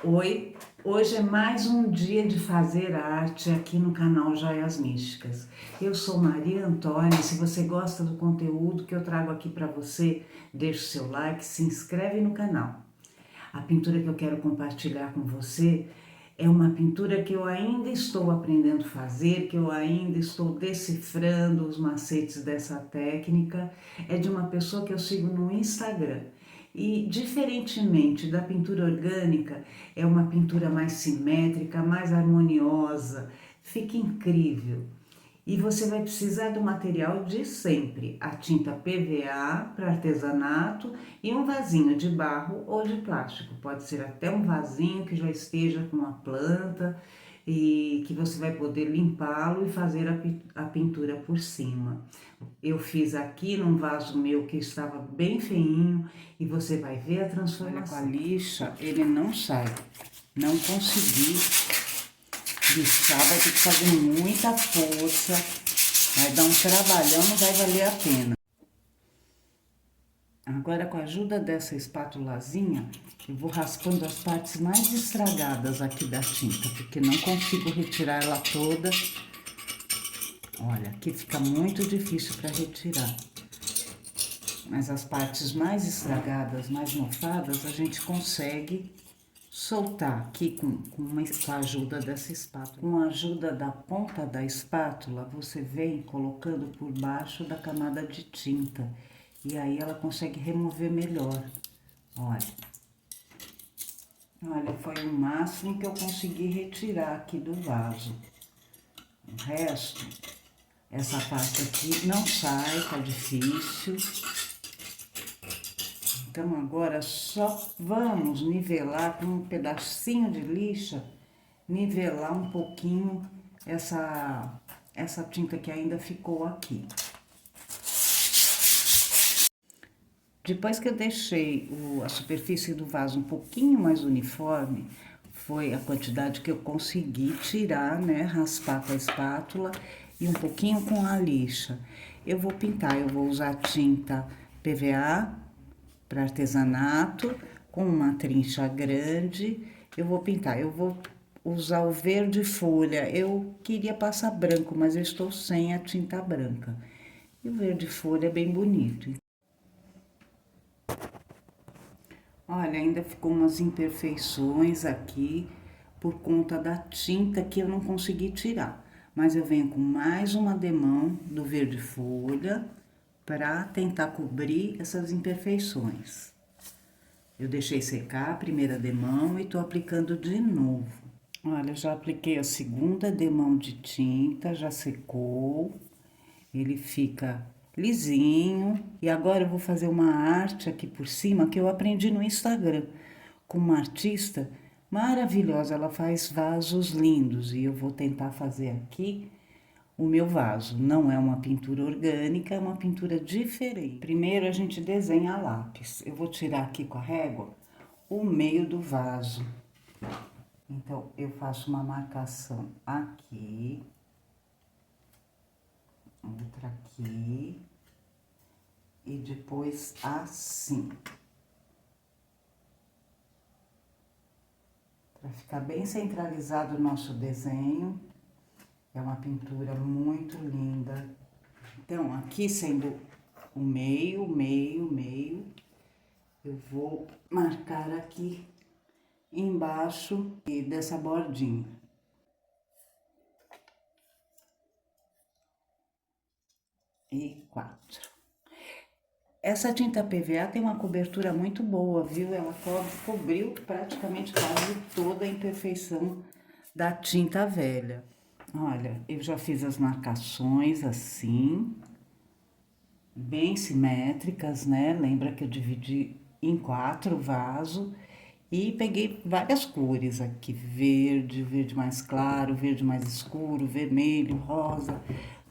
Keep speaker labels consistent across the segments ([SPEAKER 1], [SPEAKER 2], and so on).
[SPEAKER 1] Oi, hoje é mais um dia de fazer arte aqui no canal Joias Místicas. Eu sou Maria Antônia, se você gosta do conteúdo que eu trago aqui para você, deixa o seu like, se inscreve no canal. A pintura que eu quero compartilhar com você é uma pintura que eu ainda estou aprendendo a fazer, que eu ainda estou decifrando os macetes dessa técnica. É de uma pessoa que eu sigo no Instagram. E, diferentemente da pintura orgânica, é uma pintura mais simétrica, mais harmoniosa, fica incrível. E você vai precisar do material de sempre, a tinta PVA para artesanato e um vasinho de barro ou de plástico. Pode ser até um vasinho que já esteja com uma planta e que você vai poder limpá-lo e fazer a pintura por cima. Eu fiz aqui num vaso meu que estava bem feinho e você vai ver a transformação. Olha, com a lixa ele não sai, não consegui lixar, vai ter que fazer muita força, vai dar um trabalhão, não vai valer a pena. Agora, com a ajuda dessa espátulazinha, eu vou raspando as partes mais estragadas aqui da tinta, porque não consigo retirar ela toda. Olha, aqui fica muito difícil para retirar. Mas as partes mais estragadas, mais mofadas, a gente consegue soltar aqui com a ajuda dessa espátula. Com a ajuda da ponta da espátula, você vem colocando por baixo da camada de tinta. E aí ela consegue remover melhor. Olha. Olha, foi o máximo que eu consegui retirar aqui do vaso. O resto, essa parte aqui não sai, tá difícil. Então, agora só vamos nivelar com um pedacinho de lixa, nivelar um pouquinho essa tinta que ainda ficou aqui. Depois que eu deixei a superfície do vaso um pouquinho mais uniforme, foi a quantidade que eu consegui tirar, né, raspar com a espátula e um pouquinho com a lixa. Eu vou pintar, eu vou usar tinta PVA para artesanato, com uma trincha grande, eu vou pintar, eu vou usar o verde folha, eu queria passar branco, mas eu estou sem a tinta branca. E o verde folha é bem bonito. Olha, ainda ficou umas imperfeições aqui por conta da tinta que eu não consegui tirar. Mas eu venho com mais uma demão do verde folha para tentar cobrir essas imperfeições. Eu deixei secar a primeira demão e tô aplicando de novo. Olha, já apliquei a segunda demão de tinta, já secou. Ele fica lisinho. E agora eu vou fazer uma arte aqui por cima que eu aprendi no Instagram com uma artista maravilhosa. Ela faz vasos lindos e eu vou tentar fazer aqui o meu vaso. Não é uma pintura orgânica, é uma pintura diferente. Primeiro a gente desenha a lápis. Eu vou tirar aqui com a régua o meio do vaso. Então, eu faço uma marcação aqui, outra aqui, e depois assim. Para ficar bem centralizado o nosso desenho. É uma pintura muito linda. Então, aqui sendo o meio, eu vou marcar aqui embaixo dessa bordinha. E 4. Essa tinta PVA tem uma cobertura muito boa, viu? Ela cobriu praticamente quase toda a imperfeição da tinta velha. Olha, eu já fiz as marcações assim, bem simétricas, né? Lembra que eu dividi em 4 vasos e peguei várias cores aqui, verde mais claro, verde mais escuro, vermelho, rosa.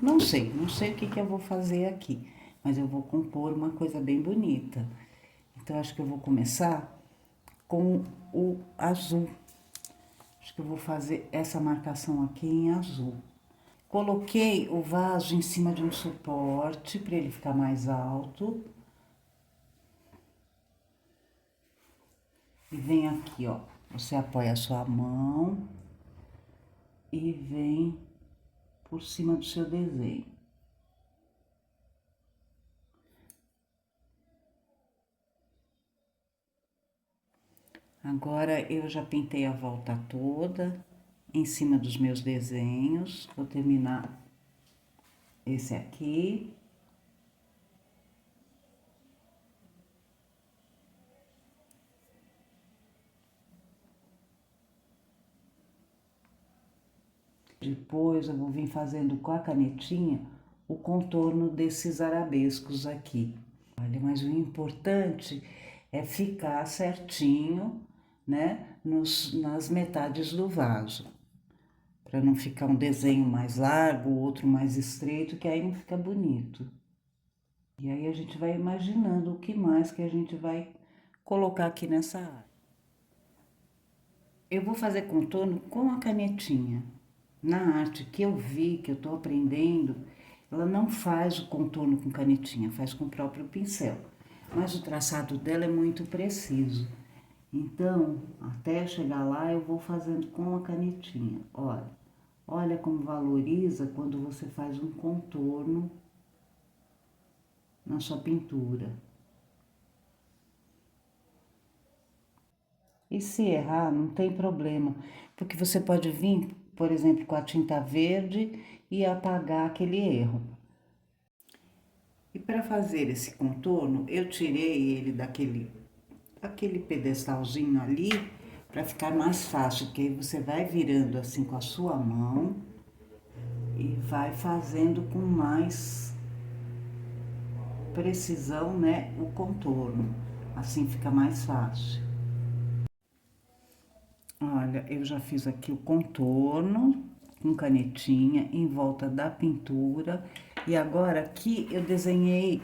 [SPEAKER 1] Não sei o que eu vou fazer aqui, mas eu vou compor uma coisa bem bonita. Então, acho que eu vou começar com o azul. Acho que eu vou fazer essa marcação aqui em azul. Coloquei o vaso em cima de um suporte para ele ficar mais alto. E vem aqui, ó, Você apoia a sua mão e vem por cima do seu desenho. Agora eu já pintei a volta toda em cima dos meus desenhos. Vou terminar esse aqui. Depois eu vou vir fazendo com a canetinha o contorno desses arabescos aqui. Olha, mas o importante é ficar certinho, né, nas metades do vaso. Para não ficar um desenho mais largo, outro mais estreito, que aí não fica bonito. E aí a gente vai imaginando o que mais que a gente vai colocar aqui nessa área. Eu vou fazer contorno com a canetinha. Na arte que eu vi, que eu tô aprendendo, ela não faz o contorno com canetinha, faz com o próprio pincel. Mas o traçado dela é muito preciso. Então, até chegar lá, eu vou fazendo com a canetinha. Olha, olha como valoriza quando você faz um contorno na sua pintura. E se errar, não tem problema, porque você pode vir, por exemplo, com a tinta verde e apagar aquele erro. E para fazer esse contorno, eu tirei ele aquele pedestalzinho ali, para ficar mais fácil, porque aí você vai virando assim com a sua mão e vai fazendo com mais precisão, né, o contorno. Assim fica mais fácil. Olha, eu já fiz aqui o contorno com canetinha em volta da pintura. E agora aqui eu desenhei,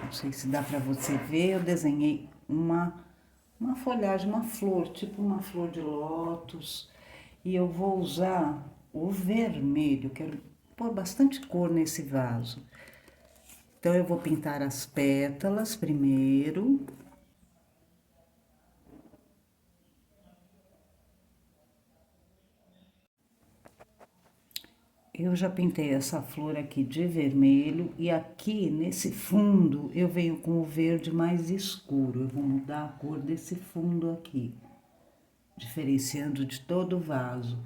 [SPEAKER 1] não sei se dá pra você ver, eu desenhei uma folhagem, uma flor, tipo uma flor de lótus. E eu vou usar o vermelho, quero pôr bastante cor nesse vaso. Então eu vou pintar as pétalas primeiro. Eu já pintei essa flor aqui de vermelho e aqui nesse fundo eu venho com o verde mais escuro. Eu vou mudar a cor desse fundo aqui, diferenciando de todo o vaso.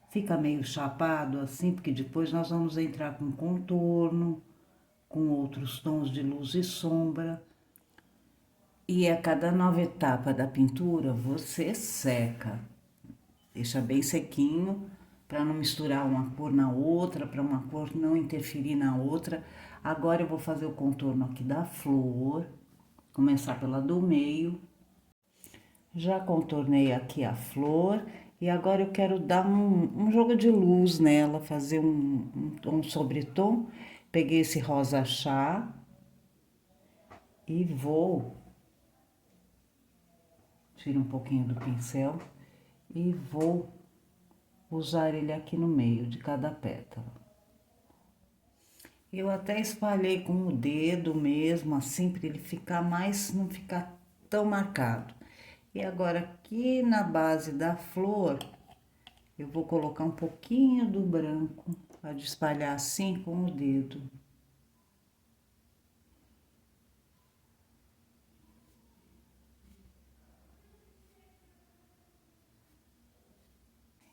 [SPEAKER 1] Fica meio chapado assim, porque depois nós vamos entrar com contorno, com outros tons de luz e sombra. E a cada nova etapa da pintura você seca. Deixa bem sequinho, para não misturar uma cor na outra, para uma cor não interferir na outra. Agora eu vou fazer o contorno aqui da flor, começar pela do meio. Já contornei aqui a flor e agora eu quero dar um jogo de luz nela, fazer um sobretom. Peguei esse rosa chá e vou, tiro um pouquinho do pincel e vou usar ele aqui no meio de cada pétala. Eu até espalhei com o dedo mesmo, assim, para ele ficar mais, não ficar tão marcado. E agora aqui na base da flor, eu vou colocar um pouquinho do branco, para espalhar assim com o dedo.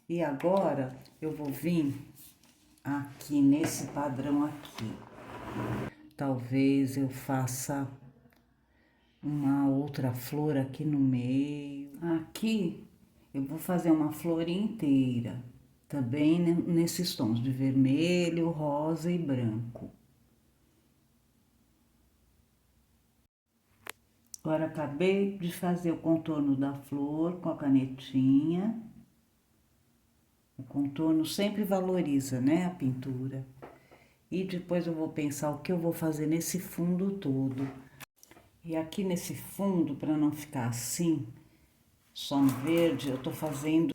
[SPEAKER 1] E agora eu vou vir aqui nesse padrão aqui. Talvez eu faça uma outra flor aqui no meio. Aqui eu vou fazer uma flor inteira, também nesses tons de vermelho, rosa e branco. Agora acabei de fazer o contorno da flor com a canetinha. O contorno sempre valoriza, né, a pintura. E depois eu vou pensar o que eu vou fazer nesse fundo todo. E aqui nesse fundo, para não ficar assim, só no verde, eu tô fazendo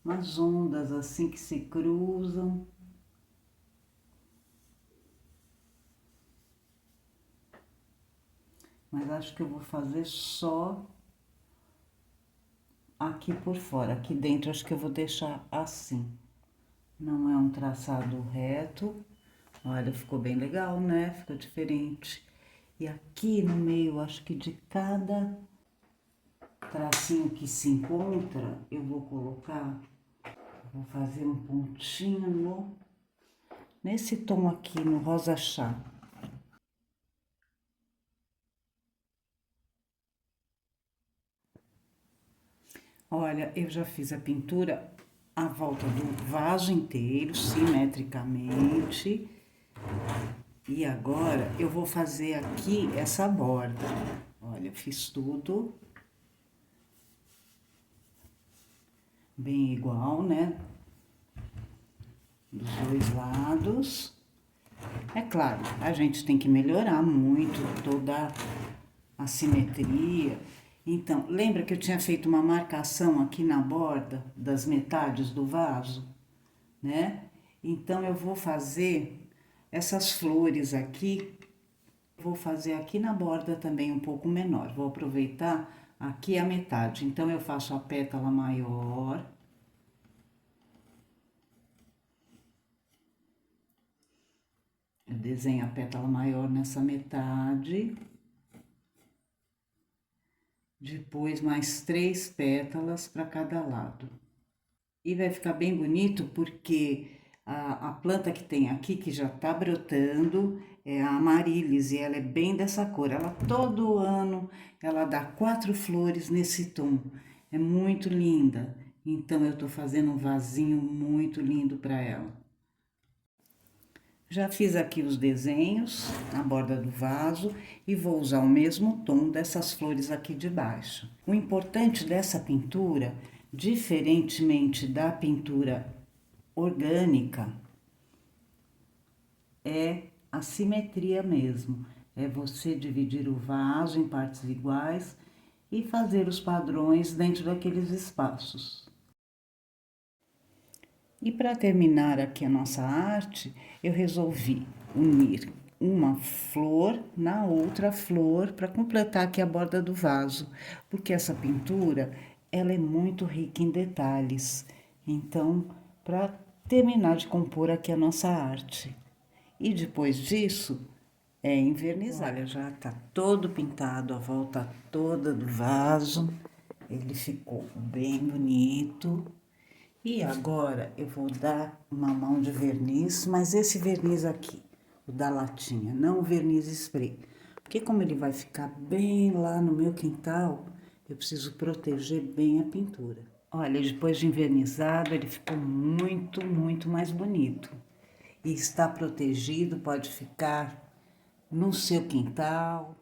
[SPEAKER 1] umas ondas assim que se cruzam. Mas acho que eu vou fazer só aqui por fora. Aqui dentro acho que eu vou deixar assim. Não é um traçado reto. Olha, ficou bem legal, né? Ficou diferente. E aqui no meio, acho que de cada tracinho que se encontra, eu vou colocar, vou fazer um pontinho nesse tom aqui, no rosa chá. Olha, eu já fiz a pintura à volta do vaso inteiro, simetricamente. E agora eu vou fazer aqui essa borda. Olha, eu fiz tudo bem igual, né? Dos dois lados. É claro, a gente tem que melhorar muito toda a simetria. Então, lembra que eu tinha feito uma marcação aqui na borda das metades do vaso, né? Então, eu vou fazer essas flores aqui, vou fazer aqui na borda também um pouco menor. Vou aproveitar aqui a metade. Então, eu faço a pétala maior. Eu desenho a pétala maior nessa metade. Depois, mais 3 pétalas para cada lado. E vai ficar bem bonito porque a planta que tem aqui, que já tá brotando, é a Amaryllis, e ela é bem dessa cor. Ela todo ano, ela dá 4 flores nesse tom. É muito linda. Então, eu tô fazendo um vasinho muito lindo para ela. Já fiz aqui os desenhos na borda do vaso e vou usar o mesmo tom dessas flores aqui de baixo. O importante dessa pintura, diferentemente da pintura orgânica, é a simetria mesmo. É você dividir o vaso em partes iguais e fazer os padrões dentro daqueles espaços. E para terminar aqui a nossa arte, eu resolvi unir uma flor na outra flor para completar aqui a borda do vaso, porque essa pintura ela é muito rica em detalhes. Então, para terminar de compor aqui a nossa arte. E depois disso, é envernizar. Olha, já tá todo pintado a volta toda do vaso. Ele ficou bem bonito. E agora eu vou dar uma mão de verniz, mas esse verniz aqui, o da latinha, não o verniz spray. Porque como ele vai ficar bem lá no meu quintal, eu preciso proteger bem a pintura. Olha, depois de envernizado, ele ficou muito, muito mais bonito. E está protegido, pode ficar no seu quintal,